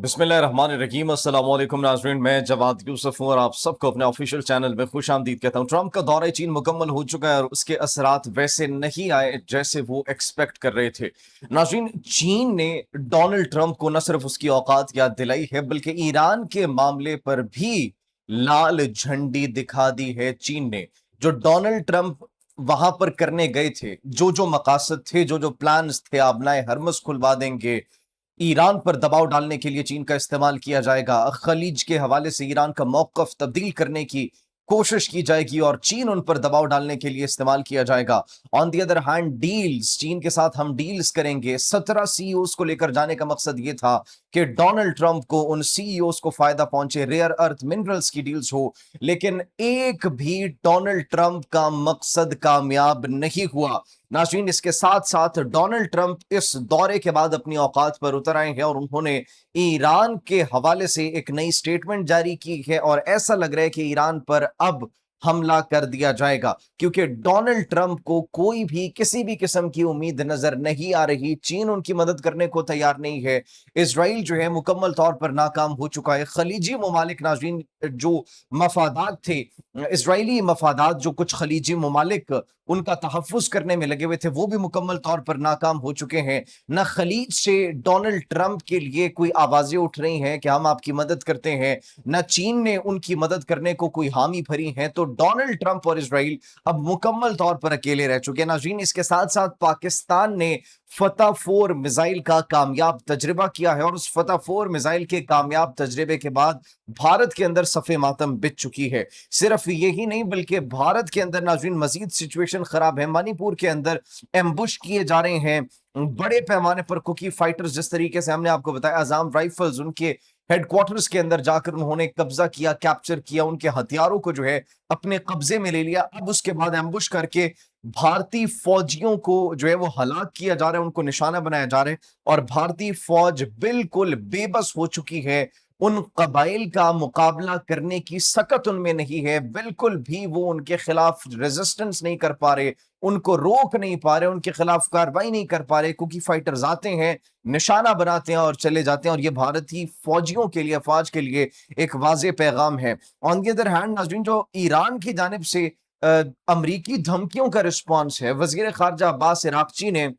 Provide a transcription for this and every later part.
बिस्मिल्लाहिर्रहमानिर्रहीम अस्सलाम वालेकुम नाज़रीन, मैं जवाद यूसुफ हूँ और आप सबको अपने ऑफिशियल चैनल में खुश आमदीद कहता हूँ। ट्रंप का दौरा चीन मुकम्मल हो चुका है और उसके असरात वैसे नहीं आए जैसे वो एक्सपेक्ट कर रहे थे। नाज़रीन, चीन ने डोनाल्ड ट्रंप को न सिर्फ उसकी औकात याद दिलाई है बल्कि ईरान के मामले पर भी लाल झंडी दिखा दी है चीन ने। जो डोनाल्ड ट्रंप वहां पर करने गए थे, जो जो मकासद थे, जो जो प्लान्स थे, आबनाए हरमस खुलवा देंगे, ईरान पर दबाव डालने के लिए चीन का इस्तेमाल किया जाएगा, खलीज के हवाले से ईरान का मौकफ तब्दील करने की कोशिश की जाएगी और चीन उन पर दबाव डालने के लिए इस्तेमाल किया जाएगा। On the other hand deals, चीन के साथ हम डील्स करेंगे। 17 सीईओस को लेकर जाने का मकसद यह था कि डोनाल्ड ट्रंप को उन सीईओस को फायदा पहुंचे, रेयर अर्थ मिनरल्स की डील्स हो। लेकिन एक भी डोनाल्ड ट्रंप का मकसद कामयाब नहीं हुआ। नाज़रीन, इसके साथ साथ डोनाल्ड ट्रंप इस दौरे के बाद अपनी औकात पर उतर आए हैं और उन्होंने ईरान के हवाले से एक नई स्टेटमेंट जारी की है और ऐसा लग रहा है कि ईरान पर अब हमला कर दिया जाएगा, क्योंकि डोनाल्ड ट्रंप को कोई भी किसी भी किस्म की उम्मीद नजर नहीं आ रही। चीन उनकी मदद करने को तैयार नहीं है। इसराइल जो है मुकम्मल तौर पर नाकाम हो चुका है। खलीजी ममालिक, नाज़रीन, जो मफादात थे, इसराइली मफादात, जो कुछ खलीजी ममालिक उनका तहफ़्फ़ुज़ करने में लगे हुए थे, वो भी मुकम्मल तौर पर नाकाम हो चुके हैं। न खलीज से डोनाल्ड ट्रंप के लिए कोई आवाज़ें उठ रही हैं कि हम आपकी मदद करते हैं, न चीन ने उनकी मदद करने को कोई हामी भरी है। तो डोनाल्ड ट्रंप और इसराइल अब मुकम्मल तौर पर अकेले रह चुके हैं। नाज़रीन, इसके साथ-साथ पाकिस्तान ने फतह 4 मिसाइल का कामयाब तजर्बा किया है और उस फतह 4 मिसाइल के कामयाब तजर्बे के बाद भारत के अंदर सफ़े मातम बिछ चुकी है। सिर्फ यही नहीं बल्कि भारत के अंदर, नाज़रीन, मजीद सिचुएशन खराब है। मणिपुर के अंदर एम्बुश किए जा रहे हैं बड़े पैमाने पर कुकी फाइटर्स। जिस तरीके से हमने आपको बताया, अजाम राइफल्स उनके हेडक्वार्टर्स के अंदर जाकर उन्होंने कब्जा किया, कैप्चर किया, उनके हथियारों को जो है अपने कब्जे में ले लिया। अब उसके बाद एम्बुश करके भारतीय फौजियों को जो है वो हलाक किया जा रहा है, उनको निशाना बनाया जा रहा है और भारतीय फौज बिल्कुल बेबस हो चुकी है। उन कबाइल का मुकाबला करने की सकत उनमें नहीं है, बिल्कुल भी वो उनके खिलाफ रेजिस्टेंस नहीं कर पा रहे, उनको रोक नहीं पा रहे, उनके खिलाफ कार्रवाई नहीं कर पा रहे। कुकी फाइटर्स आते हैं, निशाना बनाते हैं और चले जाते हैं और ये भारतीय फौजियों के लिए, अफवाज के लिए एक वाज़ेह पैगाम है। ऑन दी अदर हैंड, नाज़रीन, जो ईरान की जानिब से अमरीकी धमकियों का रिस्पॉन्स है, वज़ीर ख़ारजा अब्बास इराक़ची ने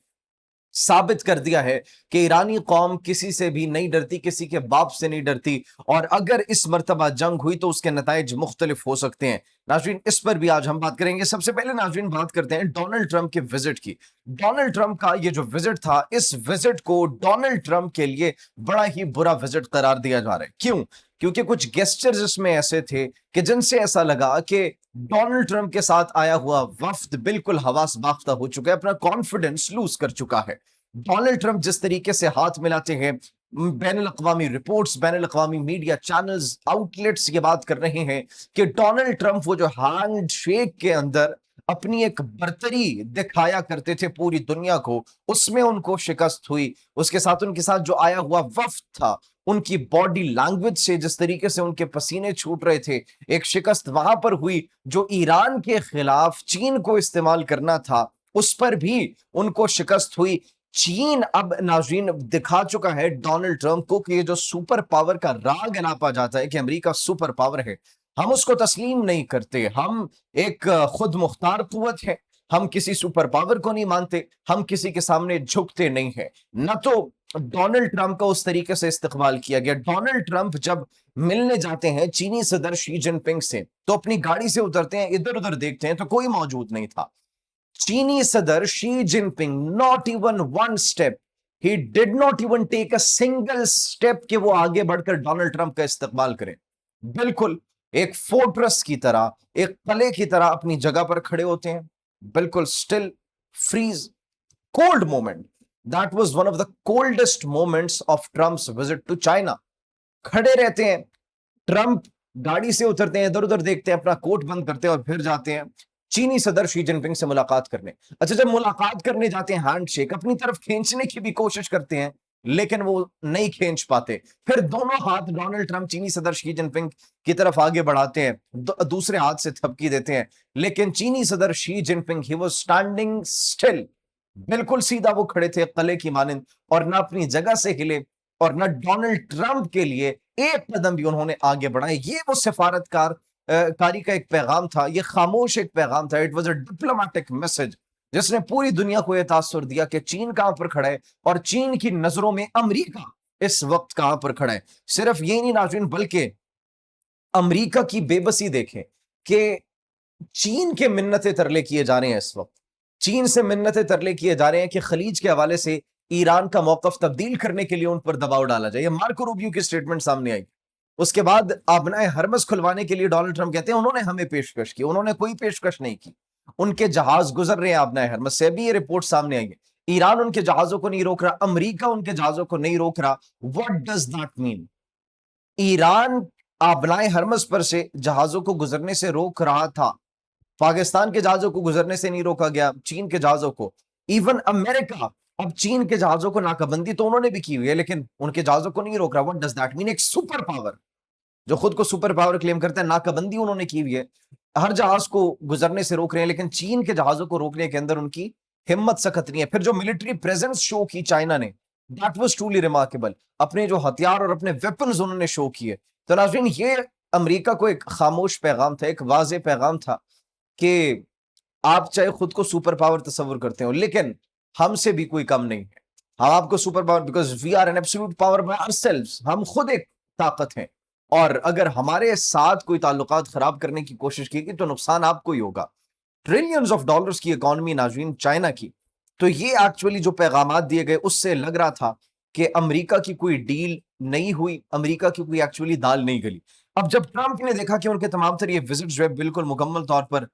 साबित कर दिया है कि ईरानी कौम किसी से भी नहीं डरती, किसी के बाप से नहीं डरती और अगर इस मर्तबा जंग हुई तो उसके नताइज मुख्तलिफ हो सकते हैं। नाज़रीन, इस पर भी आज हम बात करेंगे। सबसे पहले नाज़रीन बात करते हैं डोनाल्ड ट्रंप के विजिट की। डोनाल्ड ट्रंप का ये जो विजिट था, इस विजिट को डोनाल्ड ट्रंप के लिए बड़ा ही बुरा विजिट करार दिया जा रहा है। क्यों? क्योंकि कुछ गेस्चर्स इसमें ऐसे थे कि जिनसे ऐसा लगा कि डोनाल्ड ट्रंप के साथ आया हुआ वफ्द बिल्कुल हवास बाख्ता हो चुका है, अपना कॉन्फिडेंस लूज कर चुका है। डोनाल्ड ट्रंप जिस तरीके से हाथ मिलाते हैं, बैनुल अक़वामी रिपोर्ट्स, बैनुल अक़वामी मीडिया चैनल्स, आउटलेट्स ये बात कर रहे हैं कि डोनाल्ड ट्रंप वो जो हैंड शेक के अंदर अपनी एक बर्तरी दिखाया करते थे पूरी दुनिया को, उसमें उनको शिकस्त हुई। उसके साथ उनके साथ जो आया हुआ वफ्द था, उनकी बॉडी लैंग्वेज से जिस तरीके से उनके पसीने छूट रहे थे, एक शिकस्त वहां पर हुई। जो ईरान के खिलाफ चीन को इस्तेमाल करना था, उस पर भी उनको शिकस्त हुई। चीन अब, नाज़रीन, दिखा चुका है डोनाल्ड ट्रंप को कि ये जो सुपर पावर का राग नापा जाता है कि अमेरिका सुपर पावर है, हम उसको तस्लीम नहीं करते। हम एक खुद मुख्तार कुव्वत है, हम किसी सुपर पावर को नहीं मानते, हम किसी के सामने झुकते नहीं है। न तो डोनाल्ड ट्रंप का उस तरीके से इस्तेमाल किया गया। डोनाल्ड ट्रंप जब मिलने जाते हैं चीनी सदर शी जिनपिंग से, तो अपनी गाड़ी से उतरते हैं, इधर उधर देखते हैं तो कोई मौजूद नहीं था। चीनी सदर Xi Jinping, not even one step, he did not even take a single step कि वो आगे बढ़कर डोनाल्ड ट्रंप का इस्तेमाल करें। बिल्कुल एक फोर्ट्रेस की तरह, एक किले की तरह अपनी जगह पर खड़े होते हैं, बिल्कुल still, freeze, cold moment. That was one of the coldest moments of Trump's visit to China. खड़े रहते हैं, ट्रंप गाड़ी से उतरते हैं, इधर उधर देखते हैं, अपना कोट बंद करते हैं और फिर जाते हैं चीनी सदर शी जिनपिंग से मुलाकात करने। अच्छा, जब मुलाकात करने जाते हैं, हैंडशेक अपनी तरफ खींचने की भी कोशिश करते हैं, लेकिन वो नहीं खींच पाते। फिर दोनों हाथ डोनाल्ड ट्रंप चीनी सदर शी जिनपिंग की तरफ आगे बढ़ाते हैं, दूसरे हाथ से थपकी देते हैं, लेकिन चीनी सदर Xi Jinping, he was standing still, बिल्कुल सीधा वो खड़े थे किले की मानिंद और ना अपनी जगह से हिले और न डोनाल्ड ट्रंप के लिए एक कदम भी उन्होंने आगे बढ़ाए। ये वो कारी का एक पैगाम था, ये खामोश एक पैगाम था। It was a diplomatic message जिसने पूरी दुनिया को यह तासुर दिया कि चीन कहां पर खड़ा है और चीन की नजरों में अमेरिका इस वक्त कहां पर खड़ा है। सिर्फ ये नहीं नाज़रीन, बल्कि अमेरिका की बेबसी देखें कि चीन के मिन्नते तरले किए जा रहे हैं इस वक्त। चीन से मिन्नते तरले किए जा रहे हैं कि खलीज के हवाले से ईरान का मौकफ तब्दील करने के लिए उन पर दबाव डाला जाए। मार्को रूबियो की स्टेटमेंट सामने आई। उसके बाद आबनाए हरमस खुलवाने के लिए डोनाल्ड ट्रंप कहते हैं उन्होंने हमें पेशकश की। उन्होंने कोई पेशकश नहीं की। उनके जहाज गुजर रहे हैं आबनाए हरमस से, भी ये रिपोर्ट सामने आई है। ईरान उनके जहाजों को नहीं रोक रहा, अमेरिका उनके जहाजों को नहीं रोक रहा। What does that mean? Iran आबनाए हरमस पर से जहाजों को गुजरने से रोक रहा था, पाकिस्तान के जहाजों को गुजरने से नहीं रोका गया, चीन के जहाजों को। इवन अमेरिका अब चीन के जहाजों को नाकाबंदी तो उन्होंने भी की हुई है, लेकिन उनके जहाजों को नहीं रोक रहा। What does that mean? एक सुपर पावर जो खुद को सुपर पावर क्लेम करता है, नाकाबंदी उन्होंने की हुई है, हर जहाज को गुजरने से रोक रहे हैं, लेकिन चीन के जहाजों को रोकने के अंदर उनकी हिम्मत सख्त नहीं है। फिर जो मिलिट्री प्रेजेंस शो की चाइना ने, दैट वाज ट्रूली रिमार्केबल। अपने जो हथियार और अपने वेपन्स उन्होंने शो किए। तो नाज़रीन, ये अमेरिका को एक खामोश पैगाम था, एक वाज़ेह पैगाम था कि आप चाहे खुद को सुपर पावर तस्वुर करते हो, लेकिन हमसे भी कोई कम नहीं है। हम आपको super power, because we are an absolute power by ourselves. हम खुद एक ताकत हैं, और अगर हमारे साथ कोई ताल्लुकात खराब करने की कोशिश की तो नुकसान आपको ही होगा। ट्रिलियंस ऑफ डॉलर्स की इकॉनमी नाज़रीन चाइना की। तो ये एक्चुअली जो पैगामात दिए गए, उससे लग रहा था कि अमेरिका की कोई डील नहीं हुई, अमेरिका की कोई एक्चुअली दाल नहीं गली। अब जब ट्रंप ने देखा कि उनके तमाम तर ये विजिट जो है बिल्कुल मुकम्मल तौर पर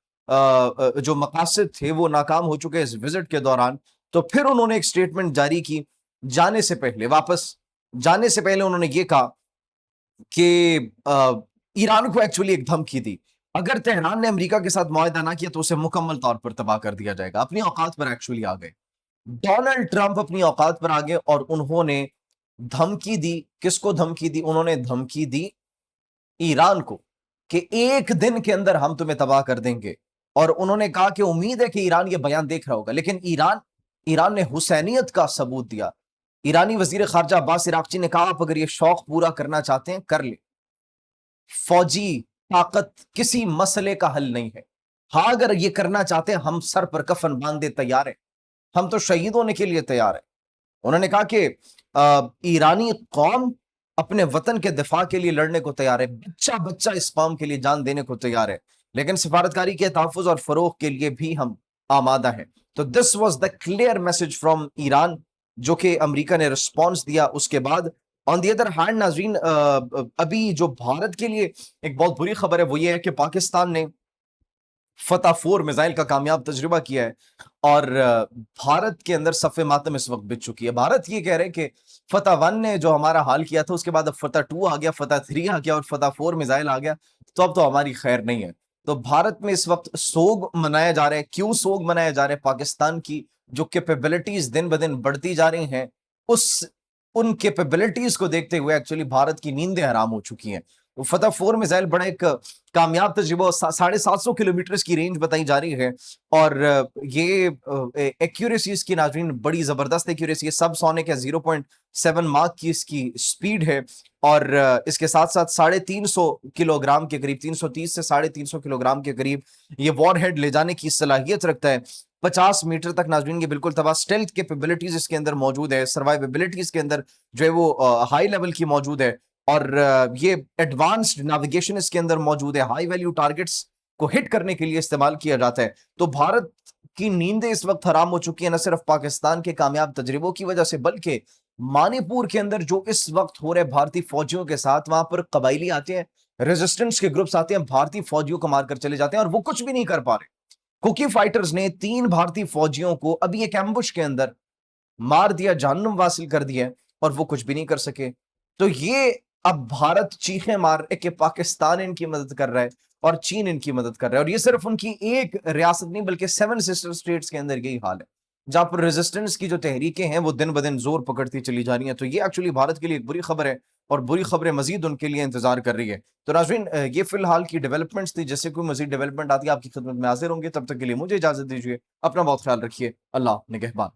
जो मकासद थे वो नाकाम हो चुके इस विजिट के दौरान, तो फिर उन्होंने एक स्टेटमेंट जारी की। जाने से पहले, वापस जाने से पहले उन्होंने ये कहा कि ईरान को एक्चुअली एक धमकी दी, अगर तेहरान ने अमेरिका के साथ मुआहदा ना किया तो उसे मुकम्मल तौर पर तबाह कर दिया जाएगा। अपनी औकात पर एक्चुअली आ गए डोनाल्ड ट्रंप, अपनी औकात पर आ गए और उन्होंने धमकी दी। किसको धमकी दी? उन्होंने धमकी दी ईरान को कि एक दिन के अंदर हम तुम्हें तबाह कर देंगे। और उन्होंने कहा कि उम्मीद है कि ईरान ये बयान देख रहा होगा, लेकिन ईरान ने हुसैनियत का सबूत दिया। ईरानी वजीर खारजा अब्बास इराक्ची ने कहा, आप अगर ये शौक पूरा करना चाहते हैं कर ले, फौजी ताकत किसी मसले का हल नहीं है। हाँ, अगर ये करना चाहते हैं, हम सर पर कफन बांधे तैयार हैं, हम तो शहीद होने के लिए तैयार हैं। उन्होंने कहा कि ईरानी कौम अपने वतन के दिफा के लिए लड़ने को तैयार है, बच्चा बच्चा इस कौम के लिए जान देने को तैयार है, लेकिन सिफारतकारी के तहफ़्फ़ुज़ और फरोग के लिए भी हम आमादा हैं। तो this was the clear message from Iran, जो कि अमेरिका ने रिस्पॉन्स दिया। उसके बाद ऑन दी अदर हैंड नाज़रीन, अभी जो भारत के लिए एक बहुत बुरी खबर है वो ये है कि पाकिस्तान ने फतह 4 मिसाइल का कामयाब तजुर्बा किया है, और भारत के अंदर सफ़े मातम इस वक्त बिछ चुकी है। भारत ये कह रहे हैं कि फतह 1 ने जो हमारा हाल किया था, उसके बाद अब फतह 2 आ गया, फतह 3 आ गया और फतह 4 मिसाइल आ गया, तो अब तो हमारी खैर नहीं है। तो भारत में इस वक्त सोग मनाया जा रहा है। क्यों सोग मनाया जा रहा है? पाकिस्तान की जो कैपेबिलिटीज दिन ब दिन बढ़ती जा रही हैं, उन कैपेबिलिटीज को देखते हुए एक्चुअली भारत की नींदें हराम हो चुकी हैं। तो फतह 4 मिसाइल बड़ा एक कामयाब तजुर्बा, 750 किलोमीटर की रेंज बताई जा रही है, और ये एक्यूरेसी इसकी नाज़रीन बड़ी जबरदस्त एक्यूरेसी है। सब सोनिक है, 0.7 मार्क की इसकी स्पीड है, और इसके साथ साथ 350 किलोग्राम के करीब, 330 से 350 किलोग्राम के करीब ये वॉरहेड ले जाने की सलाहियत रखता है। 50 मीटर तक नाज़रीन ये बिल्कुल तबाह। स्टेल्थ कैपेबिलिटीज इसके अंदर मौजूद है, सर्वाइवेबिलिटी इसके अंदर जो है वो हाई लेवल की मौजूद है, और ये एडवांस्ड नेविगेशन इसके अंदर मौजूद है। हाई वैल्यू टारगेट्स को हिट करने के लिए इस्तेमाल किया जाता है। तो भारत की नींदें इस वक्त हराम हो चुकी है, न सिर्फ पाकिस्तान के कामयाब तजर्बों की वजह से, बल्कि मणिपुर के अंदर जो इस वक्त हो रहे भारतीय फौजियों के साथ, वहां पर कबायली आते हैं, रेजिस्टेंस के ग्रुप्स आते हैं, भारतीय फौजियों को मारकर चले जाते हैं, और वो कुछ भी नहीं कर पा रहे। कुकी फाइटर्स ने 3 भारतीय फौजियों को अभी एक एम्बुश के अंदर मार दिया, जहन्नुम वासिल कर दिया, और वो कुछ भी नहीं कर सके। तो ये अब भारत चीखें मार रहे कि पाकिस्तान इनकी मदद कर रहा है और चीन इनकी मदद कर रहा है, और ये सिर्फ उनकी एक रियासत नहीं बल्कि 7 सिस्टर स्टेट्स के अंदर यही हाल है, जहां पर रेजिस्टेंस की जो तहरीकें हैं वो दिन ब दिन जोर पकड़ती चली जा रही हैं। तो ये एक्चुअली भारत के लिए एक बुरी खबर है, और बुरी खबरें मजीद उनके लिए इंतजार कर रही है। तो नाज़रीन, ये फिलहाल की डेवलपमेंट्स थी। जैसे कोई मजीद डेवलपमेंट आती है आपकी खिदमत में हाजिर होंगे। तब तक के लिए मुझे इजाजत दीजिए। अपना बहुत ख्याल रखिए। अल्लाह निगहबान।